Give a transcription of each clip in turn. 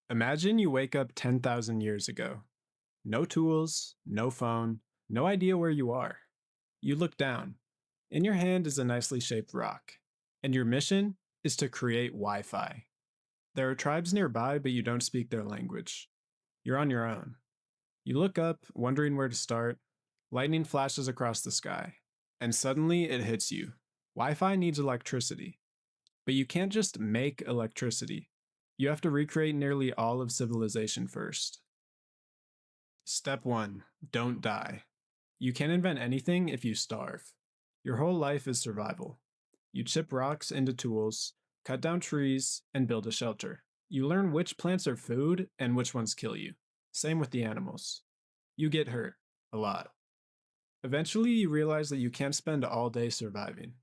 Imagine you wake up 10,000 years ago. No tools, no phone, no idea where you are. You look down. In your hand is a nicely shaped rock. And your mission is to create Wi Fi. There are tribes nearby, but you don't speak their language. You're on your own. You look up, wondering where to start. Lightning flashes across the sky. And suddenly it hits you. Wi Fi needs electricity. But you can't just make electricity. You have to recreate nearly all of civilization first. Step 1. Don't die. You can't invent anything if you starve. Your whole life is survival. You chip rocks into tools, cut down trees, and build a shelter. You learn which plants are food and which ones kill you. Same with the animals. You get hurt. A lot. Eventually, you realize that you can't spend all day surviving.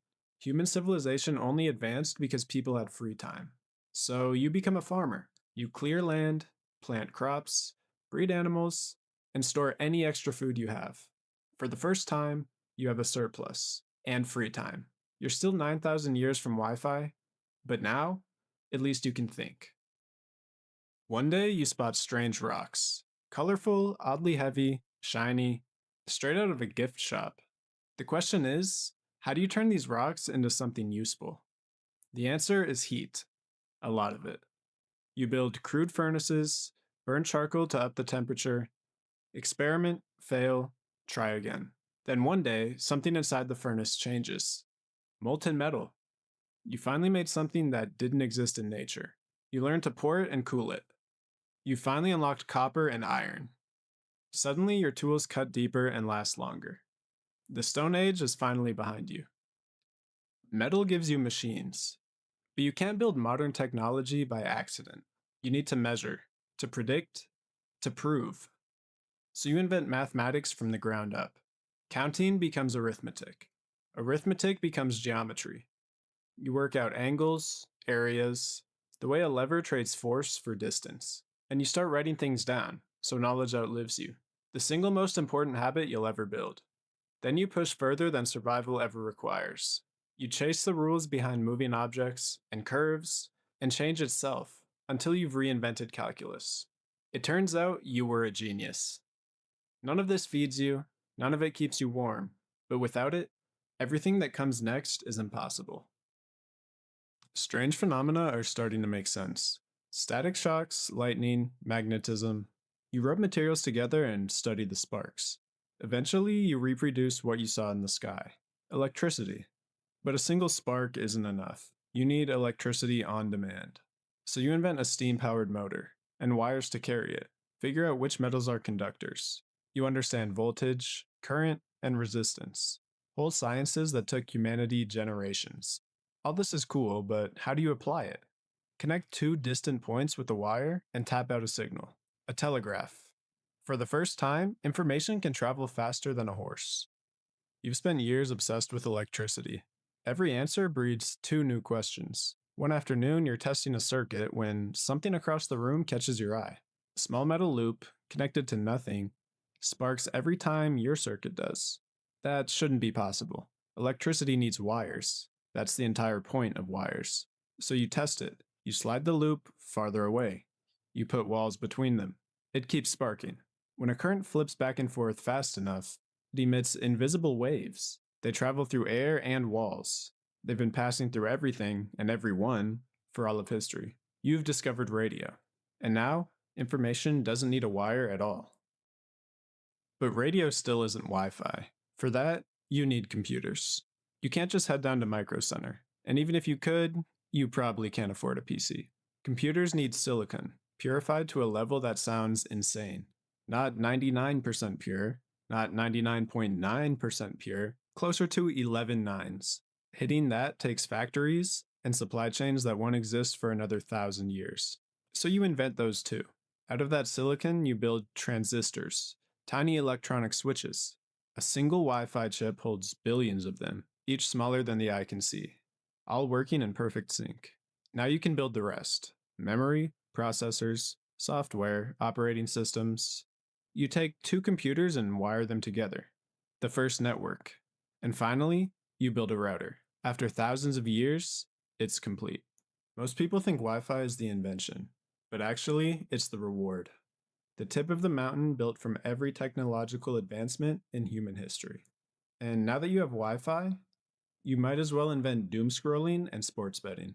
Human civilization only advanced because people had free time. So you become a farmer. You clear land, plant crops, breed animals, and store any extra food you have. For the first time, you have a surplus and free time. You're still 9,000 years from Wi Fi, but now, at least you can think. One day, you spot strange rocks. Colorful, oddly heavy, shiny, straight out of a gift shop. The question is, how do you turn these rocks into something useful? The answer is heat. A lot of it. You build crude furnaces, burn charcoal to up the temperature, experiment, fail, try again. Then one day, something inside the furnace changes. Molten metal. You finally made something that didn't exist in nature. You learned to pour it and cool it. You finally unlocked copper and iron. Suddenly, your tools cut deeper and last longer. The Stone Age is finally behind you. Metal gives you machines, but you can't build modern technology by accident. You need to measure, to predict, to prove. So you invent mathematics from the ground up. Counting becomes arithmetic. Arithmetic becomes geometry. You work out angles, areas, the way a lever trades force for distance. And you start writing things down, so knowledge outlives you. The single most important habit you'll ever build. Then you push further than survival ever requires. You chase the rules behind moving objects and curves and change itself until you've reinvented calculus. It turns out you were a genius. None of this feeds you, none of it keeps you warm, but without it, everything that comes next is impossible. Strange phenomena are starting to make sense. Static shocks, lightning, magnetism. You rub materials together and study the sparks. Eventually, you reproduce what you saw in the sky. Electricity. But a single spark isn't enough. You need electricity on demand. So you invent a steam-powered motor, and wires to carry it. Figure out which metals are conductors. You understand voltage, current, and resistance. Whole sciences that took humanity generations. All this is cool, but how do you apply it? Connect two distant points with a wire and tap out a signal. A telegraph. For the first time, information can travel faster than a horse. You've spent years obsessed with electricity. Every answer breeds two new questions. One afternoon, you're testing a circuit when something across the room catches your eye. A small metal loop, connected to nothing, sparks every time your circuit does. That shouldn't be possible. Electricity needs wires. That's the entire point of wires. So you test it. You slide the loop farther away. You put walls between them. It keeps sparking. When a current flips back and forth fast enough, it emits invisible waves. They travel through air and walls. They've been passing through everything and everyone for all of history. You've discovered radio. And now, information doesn't need a wire at all. But radio still isn't Wi-Fi. For that, you need computers. You can't just head down to Micro Center. And even if you could, you probably can't afford a PC. Computers need silicon, purified to a level that sounds insane. Not 99% pure, not 99.9% pure, closer to 11 nines. Hitting that takes factories and supply chains that won't exist for another 1,000 years. So you invent those too. Out of that silicon, you build transistors, tiny electronic switches. A single Wi-Fi chip holds billions of them, each smaller than the eye can see, all working in perfect sync. Now you can build the rest. Memory, processors, software, operating systems. You take two computers and wire them together. The first network. And finally, you build a router. After thousands of years, it's complete. Most people think Wi-Fi is the invention, But actually, it's the reward. The tip of the mountain built from every technological advancement in human history. And now that you have Wi Fi, you might as well invent doom scrolling and sports betting.